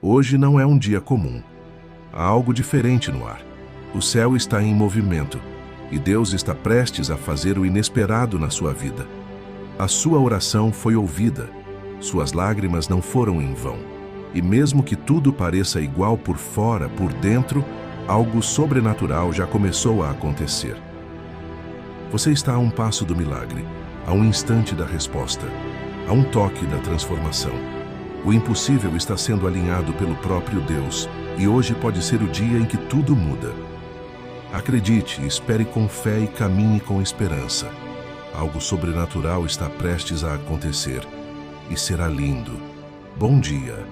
Hoje não é um dia comum. Há algo diferente no ar. O céu está em movimento e Deus está prestes a fazer o inesperado na sua vida. A sua oração foi ouvida, suas lágrimas não foram em vão. E mesmo que tudo pareça igual por fora, por dentro, algo sobrenatural já começou a acontecer. Você está a um passo do milagre, a um instante da resposta, a um toque da transformação. O impossível está sendo alinhado pelo próprio Deus e hoje pode ser o dia em que tudo muda. Acredite, espere com fé e caminhe com esperança. Algo sobrenatural está prestes a acontecer e será lindo. Bom dia.